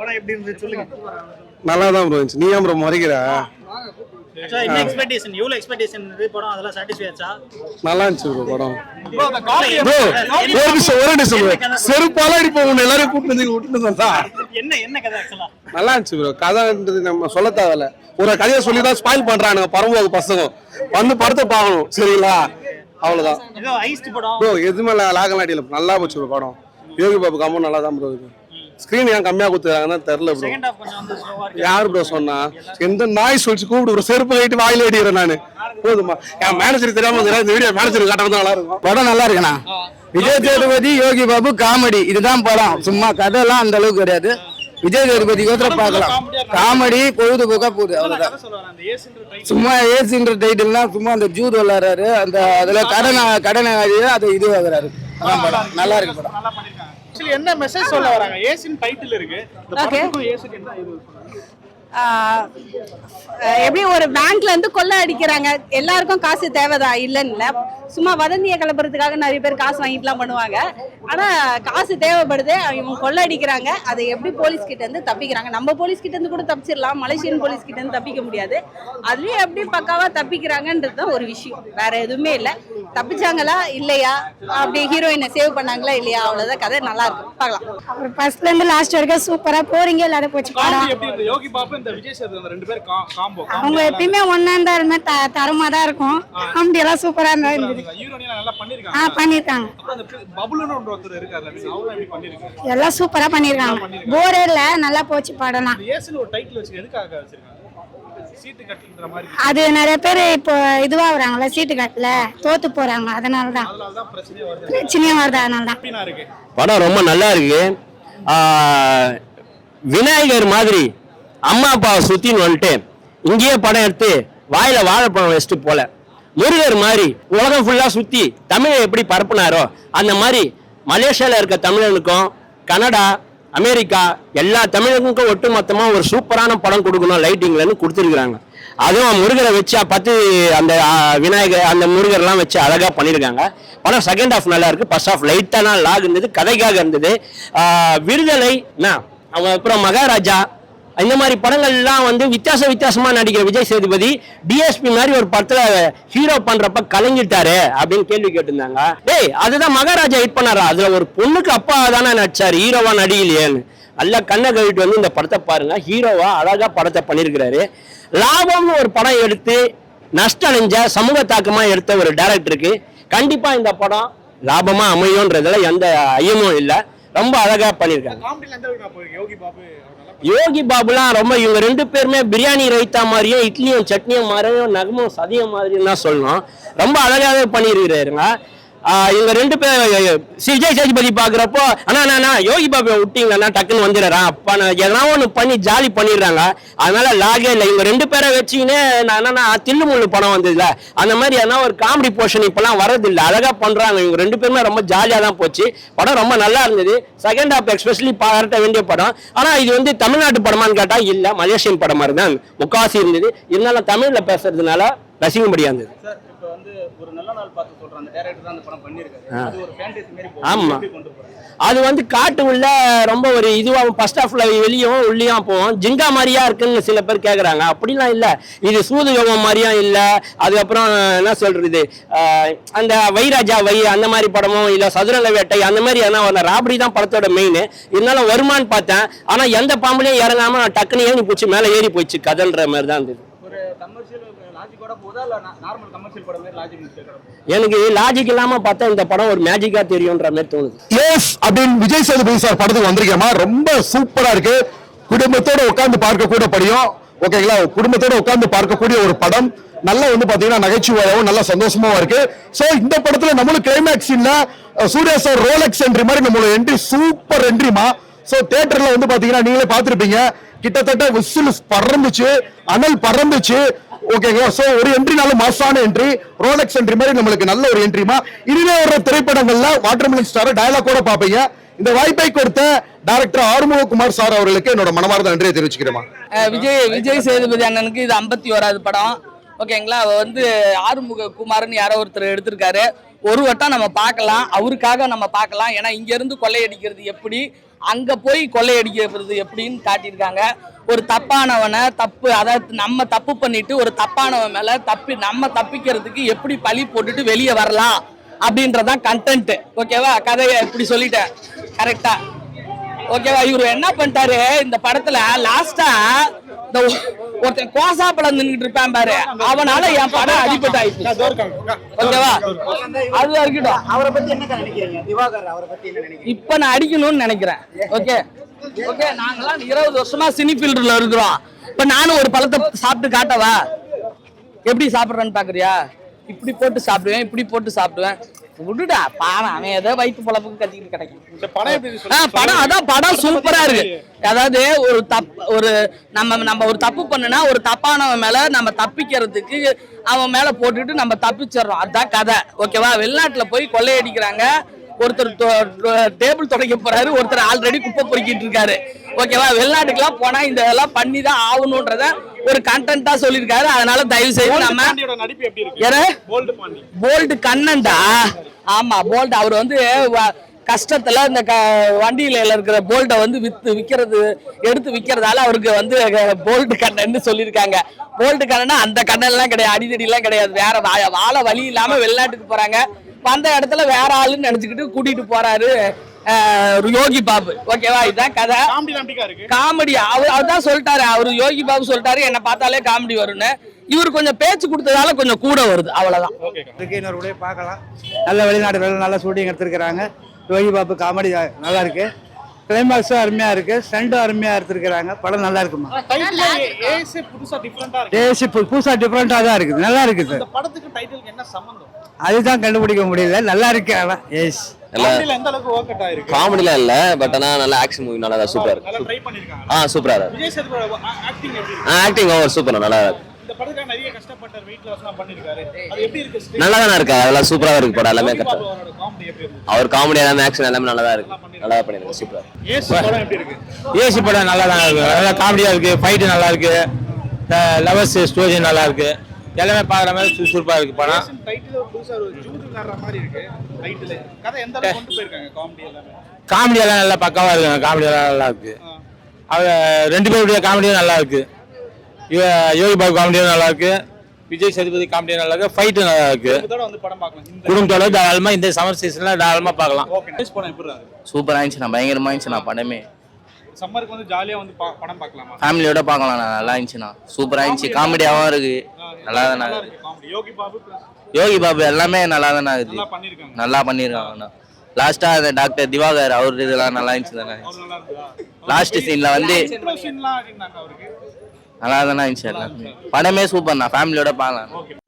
படம் எப்படி இருந்துச்சு சொல்லுங்க. நல்லா தான் ப்ரோ இருந்துச்சு. நீ ஏன் ப்ரோ முறைக்கிற? என்ன எக்ஸ்பெக்டேஷன், எவ்வளவு எக்ஸ்பெக்டேஷன் இருந்தது படம்? அதெல்லாம் சாட்டிஸ்ஃபை ஆச்சா? நல்லா இருந்துச்சு ப்ரோ படம். ப்ரோ ஒரு நிமிஷம் செருப்பால அடிப்போம் உன்னை எல்லாரும் கூப்பிட்டு வந்தா. என்ன கதை ஆக்சுவலா? நல்லா இருந்துச்சு ப்ரோ. கதைன்றது நம்ம சொல்ல தேவையில்ல. ஒரு கதையை சொல்லி தான் ஸ்பாயில் பண்றானுங்க பரவாயில்ல பசங்க. வந்து படத்தை பார்க்கணும் சரிங்களா? அவ்வளவுதான். ஏதோ ஐஸ்ட் படம் ப்ரோ எதுவுமே லாகலாட்டியில் நல்லா போச்சு ப்ரோ படம். யோகி பாபு காம்போ நல்லா தான் ப்ரோ இருக்கு. ஸ்கிரீன் ஏன் கம்மியா கொடுத்துறாங்கன்னா தெரியல ப்ரோ. செகண்ட் ஹாஃப் கொஞ்சம் வந்து ஸ்லோவா இருக்கு. யார் ப்ரோ சொன்னா? எந்த நாய் சொல்லிச்சு கூப்பிட்டு ப்ரோ செருப்பு கட்டிட்டு வாயில அடிக்கிறேன் நானு. போதுமா? என் மேனேஜர் தெரியாம இந்த வீடியோ மேனேஜர் காட்டுறது நல்லா இருக்கும். படம் நல்லா இருக்குண்ணா. விஜய் சேதுபதி யோகி பாபு காமெடி இதுதான் படம். சும்மா கதையெல்லாம் அந்த அளவுக்கு கிடையாது. விஜய் சேதுபதி கோத்திர பார்க்கலாம். காமெடி பொழுதுபோக்கா போகுது அவ்வளவுதான். சும்மா ஏசின்ற டைட்டில்னா சும்மா அந்த ஜூர் விளையாடுறாரு அந்த அதுல கடனை அது இது ஆகுறாரு. நல்லா இருக்கு படம். ஆக்சுவலி என்ன மெசேஜ் சொல்ல வராங்க? ஏசின் டைட்டில் இருக்கு. இந்த படத்துக்கு ஏசின் என்ன இது சொல்றாங்க? எப்படி ஒரு பேங்க்ல இருந்து கொள்ளை அடிக்கிறாங்க. எல்லாருக்கும் காசு தேவைதான் இல்லைன்னு இல்லை. சும்மா வதந்தியை கிளப்புறதுக்காக நிறைய பேர் காசு வாங்கிட்டுலாம் பண்ணுவாங்க. ஆனா காசு தேவைப்படுது. இவங்க கொள்ளை அடிக்கிறாங்க. அதை எப்படி போலீஸ் கிட்ட இருந்து தப்பிக்கிறாங்க. நம்ம போலீஸ் கிட்ட இருந்து கூட தப்பிச்சிடலாம். மலேசியன் போலீஸ் கிட்ட இருந்து தப்பிக்க முடியாது. அதுலயும் எப்படி பக்காவா தப்பிக்கிறாங்கன்றது ஒரு விஷயம். வேற எதுவுமே இல்லை. தப்பிச்சாங்களா இல்லையா, அப்படி ஹீரோயினை சேவ் பண்ணாங்களா இல்லையா, அவ்வளவுதான். கதை நல்லா இருக்கும், பார்க்கலாம். ஃபர்ஸ்ட்ல இருந்து லாஸ்ட் வரைக்கும் சூப்பரா போறீங்க எல்லாரும் போச்சு. யோகி பாபு இந்த விஜய் சேதுபதி ரெண்டு பேர் காம்போ அவங்க எப்பயுமே ஒண்ணா இருந்தா தரமா தான் இருக்கும். காமெடி எல்லாம் சூப்பரா இருந்தது. ஹீரோயினா நல்லா பண்ணிருக்காங்க. பண்ணிருக்காங்க. அந்த பபுலுன்னு ஒருத்தர் இருக்காரு, அவங்க எப்படி பண்ணிருக்காங்க? எல்லாம் சூப்பரா பண்ணிருக்காங்க. போரே இல்ல, நல்லா போச்சு படம்லாம். ஏசின் ஒரு டைட்டில் வச்சு எதுக்காக வச்சிருக்காங்க? சீட்டு கட்டுற மாதிரி. அது நிறைய பேர் இப்போ இதுவா வராங்கல்ல, சீட்டு கட்டல தோத்து போறாங்க. அதனாலதான் பிரச்சனையா வருது. அதனாலதான் படம் ரொம்ப நல்லா இருக்கு. விநாயகர் மாதிரி அம்மா அப்பாவை சுத்தின்னு வந்துட்டு இங்கேயே படம் எடுத்து வாயில வாழைப்பழம் வச்சுட்டு போல. முருகர் மாதிரி உலகம் ஃபுல்லா சுத்தி தமிழை எப்படி பரப்புனாரோ அந்த மாதிரி மலேசியால இருக்க தமிழனுக்கும் கனடா அமெரிக்கா எல்லா தமிழனுக்கும் ஒட்டு மொத்தமா ஒரு சூப்பரான படம் கொடுக்கணும் லைட்டிங்லன்னு கொடுத்துருக்காங்க. அதுவும் முருகரை வச்சு 10 அந்த விநாயகர் அந்த முருகர்லாம் வச்சு அழகா பண்ணியிருக்காங்க. படம் செகண்ட் ஹாஃப் நல்லா இருக்கு. ஃபர்ஸ்ட் ஹாஃப் லைட்டான லாக் இருந்தது, கதைக்காக இருந்தது. விடுதலை அவன் அப்புறம் மகாராஜா இந்த மாதிரி படங்கள்லாம் வந்து வித்தியாசமா நடிக்கிற விஜய் சேதுபதி டிஎஸ்பி மாதிரி ஒரு படத்துல ஹீரோ பண்றப்ப கலங்கிட்டாரு அப்படின்னு கேள்வி கேட்டிருந்தாங்க. டேய் அதுதான் மகாராஜா ஹிட் பண்ணாரா? அதுல ஒரு பொண்ணுக்கு அப்பா தானே நடிச்சாரு, ஹீரோவா நடிகலையேன்னு. நல்லா கண்ணை கழிட்டு வந்து இந்த படத்தை பாருங்க. ஹீரோவா அழகா படத்தை பண்ணியிருக்கிறாரு. லாபம்னு ஒரு படம் எடுத்து நஷ்டம் அடைஞ்ச சமூக தாக்கமா எடுத்த ஒரு டைரக்டருக்கு கண்டிப்பா இந்த படம் லாபமா அமையும்ன்றதுல எந்த ஐயமும் இல்லை. ரொம்ப அழகா பண்ணியிருக்காங்க. யோகி பாபுலாம் ரொம்ப இவங்க ரெண்டு பேருமே பிரியாணி ரைத்தா மாதிரியும் இட்லியும் சட்னியும் மாதிரியும் நகமும் சதியம் மாதிரியும் தான் சொல்லணும். ரொம்ப அழகாவே பண்ணியிருக்கிறாருங்க. இவங்க ரெண்டு பேர் விஜய் சேதுபதி பாக்குறப்போ அண்ணா யோகி பாபு விட்டீங்கன்னா டக்குன்னு வந்துடுறான் அப்பா எதனா ஒண்ணு பண்ணி ஜாலி பண்ணிடுறாங்க. அதனால லாகே இல்லை. இவங்க ரெண்டு பேரை வச்சுக்கினே நான் தில்லு முள்ளு படம் வந்ததுல அந்த மாதிரி எதனா ஒரு காமெடி போர்ஷன் இப்பெல்லாம் வரதில்லை. அழகா பண்றாங்க. இவங்க ரெண்டு பேருமே ரொம்ப ஜாலியா தான் போச்சு. படம் ரொம்ப நல்லா இருந்தது. செகண்ட் ஹாஃப் எஸ்பெஷலி பாராட்ட வேண்டிய படம். ஆனா இது வந்து தமிழ்நாட்டு படமான்னு கேட்டா இல்ல, மலேசியன் படம் மாதிரி தான் முக்காசி இருந்தது. இருந்தாலும் தமிழ்ல பேசுறதுனால ரசிக்கும்படியா இருந்தது. ஒரு நல்ல நாள் பார்த்து சொல்றேன் அந்த டைரக்டர் தான் அந்த படம் பண்ணிருக்காரு. அது ஒரு ஃபேண்டசி மாதிரி போகுது. ஆமா, அது வந்து காட்டு உள்ள ரொம்ப ஒரு இதுவா ஃபர்ஸ்ட் ஹாஃப்ல வெளியும் உள்ளியும் போவோம். ஜிங்கா மாதிரியா இருக்குன்னு சில பேர் கேக்குறாங்க. அப்படிலாம் இல்ல, இது சூதுகவம் மாதிரியும் இல்ல. அதுக்கப்புறம் என்ன சொல்றது, அந்த வைராஜா அந்த மாதிரி படமும் இல்ல, சதுரங்க வேட்டை அந்த மாதிரி எதனா ராபரி தான் படத்தோட மெயின். இருந்தாலும் வருமானு பார்த்தேன். ஆனா எந்த பாம்புலையும் இறங்காம டக்குன்னு ஏறி போச்சு, மேல ஏறி போயிடுச்சு கதல்ற மாதிரி தான் இருந்தது. எனக்கு லாஜிக் இல்லாம பார்த்தா இந்த படம் ஒரு மேஜிக்கா தெரியும்ன்ற மாதிரி தோணுது. எஸ் அப்படின்னு விஜய் சேதுபதி சார் படத்துக்கு வந்திருக்கேமா, ரொம்ப சூப்பரா இருக்கு. குடும்பத்தோட உட்கார்ந்து பார்க்கக்கூடிய படியும் ஓகேங்களா, குடும்பத்தோட உட்கார்ந்து பார்க்கக்கூடிய ஒரு படம். நல்லா வந்து பாத்தீங்கன்னா நகைச்சுவையாகவும் நல்லா சந்தோஷமாவும் இருக்கு. சோ இந்த படத்துல நம்மளும் கிளைமேக்ஸ் இல்ல சூர்யா சார் ரோலெக்ஸ் என்ட்ரி மாதிரி நம்மளோட என்ட்ரி சூப்பர் என்ட்ரிமா. சோ தியேட்டர்ல வந்து பாத்தீங்கன்னா நீங்களே பாத்துருப்பீங்க, கிட்டத்தட்ட விசில் பறந்துச்சு, அனல் பறந்துச்சு ஓகேங்களா. சோ ஒரு என்ட்ரினால மாசான என்ட்ரி, ரோலெக்ஸ் என்ட்ரி மாதிரி நம்மளுக்கு நல்ல ஒரு என்ட்ரிமா. இனிமே வர்ற திரைப்படங்கள்ல வாட்டர்மெலன் ஸ்டார் டயலாக் கூட பாப்பீங்க. இந்த வாய்ப்பை கொடுத்த டைரக்டர் ஆறுமுககுமார் சார் அவர்களுக்கு என்னோட மனமார்ந்த நன்றியை தெரிவிச்சுக்கிறேன். விஜய் சேதுபதி அண்ணனுக்கு இது 51வது படம் ஓகேங்களா. வந்து ஆறுமுககுமார்னு யாரோ ஒருத்தர் எடுத்திருக்காரு. ஒரு வட்டம் நம்ம பார்க்கலாம், அவருக்காக நம்ம பார்க்கலாம். ஏன்னா இங்க இருந்து கொள்ளையடிக்கிறது எப்படி, அங்க போய் கொள்ளையடிக்கிறது எப்படின்னு காட்டியிருக்காங்க. ஒரு தப்பானவனை அதாவது நம்ம தப்பு பண்ணிட்டு ஒரு தப்பானவன் மேல நம்ம தப்பிக்கிறதுக்கு எப்படி பழி போட்டுட்டு வெளியே வரலாம் அப்படின்றதான் கண்டென்ட். ஓகேவா, கதையை இப்படி சொல்லிட்டேன் கரெக்டா. ஓகேவா, இவரு என்ன பண்ணிட்டாரு இந்த படத்துல லாஸ்டா இந்த ஒருத்தன் கோசாப்பழம் நின்றுட்டு இருப்பான் பாரு, அவனால என் படம் அடிபட்டாயிடுச்சு. ஓகேவா, அது இருக்கட்டும். அவரை பத்தி என்ன நினைக்கிறீங்க? திவாகர் அவரை பத்தி என்ன நினைக்கிறீங்க? இப்ப நான் அடிக்கணும்னு நினைக்கிறேன். ஓகே ஓகே, நாங்கெல்லாம் 20 வருஷமா சினி ஃபீல்டுல இருக்கிறோம். இப்ப நானும் ஒரு பழத்தை சாப்பிட்டு காட்டவா? எப்படி சாப்பிடுறேன்னு பாக்குறியா? இப்படி போட்டு சாப்பிடுவேன், இப்படி போட்டு சாப்பிடுவேன். விடுடா பாவம், அவன் ஏதோ வயிற்று பொழப்புக்கு கத்திக்கிட்டு கிடைக்கும். படம் சூப்பரா இருக்கு. அதாவது நம்ம ஒரு தப்பு பண்ணுனா ஒரு தப்பானவன் மேல நம்ம தப்பிக்கிறதுக்கு அவன் மேல போட்டுட்டு நம்ம தப்பிச்சிடறோம். அதுதான் கதை. ஓகேவா, வெளிநாட்டுல போய் கொள்ளையடிக்கிறாங்க. ஒருத்தர் டேபிள் துடைக்க போறாரு, ஒருத்தர் ஆல்ரெடி குப்பை பொறுக்கிட்டு இருக்காரு. ஓகேவா, வெளிநாட்டுக்கெல்லாம் போனா இந்த இதெல்லாம் பண்ணி தான் ஆகணும்ன்றத ஒரு கண்டென்ட்டா சொல்லியிருக்காரு. அதனால தயவு செய்து நம்ம போல்டு கண்ணன்டா. ஆமா, போல்ட் அவர் வந்து கஷ்டத்துல இந்த வண்டியில இருக்கிற போல்ட்டை வந்து எடுத்து விற்கிறதால அவருக்கு வந்து போல்டு கண்ணன்னு சொல்லியிருக்காங்க. போல்டு கண்ணன்னா அந்த கண்ணன் எல்லாம் கிடையாது, அடிதடி எல்லாம் கிடையாது. வேற வாழ வழி இல்லாம வெளிநாட்டுக்கு போறாங்க. வந்த இடத்துல வேற ஆளுன்னு நினைச்சுக்கிட்டு கூட்டிட்டு போறாரு யோகி பாபு. ஓகேவா, இதுதான் கதை. காமெடி அவர் தான் சொல்லிட்டாரு. அவரு யோகி பாபு சொல்லிட்டாரு என்ன பார்த்தாலே காமெடி வரும்னு. இவர் கொஞ்சம் பேச்சு கொடுத்ததால கொஞ்சம் கூட வருது, அவ்வளவுதான். இன்னொரு பார்க்கலாம். நல்ல வெளிநாடுகள் நல்ல ஷூட்டிங் எடுத்திருக்கிறாங்க. யோகி பாபு காமெடி நல்லா இருக்கு. கிளைமாக்ஸும் அருமையா இருக்கு, ஸ்டண்டும் அருமையா எடுத்திருக்கிறாங்க. படம் நல்லா இருக்குமா? புதுசா டிஃபரெண்டா தான் இருக்குது, நல்லா இருக்குது. அதுதான் கண்டுபிடிக்க முடியல. நல்லா இருக்கு. காமெடிலாம் இல்ல, பட் ஆனா நல்ல ஆக்ஷன் மூவி, நல்லா சூப்பரா இருக்கு. சூப்பரா இருக்கு. ஆக்டிங் ஓவர் சூப்பரா நல்லா இருக்கு. நல்லா தானே இருக்கு, அதெல்லாம் சூப்பரா இருக்கு. படம் எல்லாமே அவர் காமெடி எல்லாமே ஆக்ஷன் எல்லாமே நல்லா தான் இருக்கு. நல்லா பண்ணிருக்காங்க, சூப்பரா. ஏசி படம் நல்லா தான் இருக்கு, நல்லா காமெடியா இருக்கு, ஃபைட் நல்லா இருக்கு, லவர்ஸ் ஸ்டோரி நல்லா இருக்கு, எல்லாமே பாக்குற மாதிரி சுறுசுறுப்பா இருக்கு படம். காமெடி எல்லாம் நல்லா பக்காவா இருக்கு, காமெடி எல்லாம் நல்லா இருக்கு. அவர் 2 பேருடைய காமெடியும் நல்லா இருக்கு. யோகி பாபு காமெடியும் நல்லா இருக்கு, விஜய் சேதுபதி காமெடியும் நல்லா இருக்கு, ஃபைட்டும் நல்லா இருக்கு. குடும்பத்தோட தாராளமா இந்த சம்மர் சீசன்ல தாராளமா பார்க்கலாம். சூப்பரா இருந்துச்சு, நான் பயங்கரமா இருந்துச்சு படமே. சம்மருக்கு வந்து ஜாலியா வந்து படம் பார்க்கலாமா? ஃபேமிலியோட பார்க்கலாம், நல்லா இருந்துச்சுண்ணா. சூப்பரா இருந்துச்சு, காமெடியாவும் இருக்கு, நல்லா தானே இருக்கு. யோகி பாபு எல்லாமே நல்லா தானே இருக்குது, நல்லா பண்ணிருக்காங்க. லாஸ்டா அந்த டாக்டர் திவாகர் அவரு இதெல்லாம் நல்லா இருந்துச்சு தானே. லாஸ்ட் சீன்ல வந்து நல்லா தானே இருந்துச்சு. படமே சூப்பர்ண்ணா, ஃபேமிலியோட பார்க்கலாம்.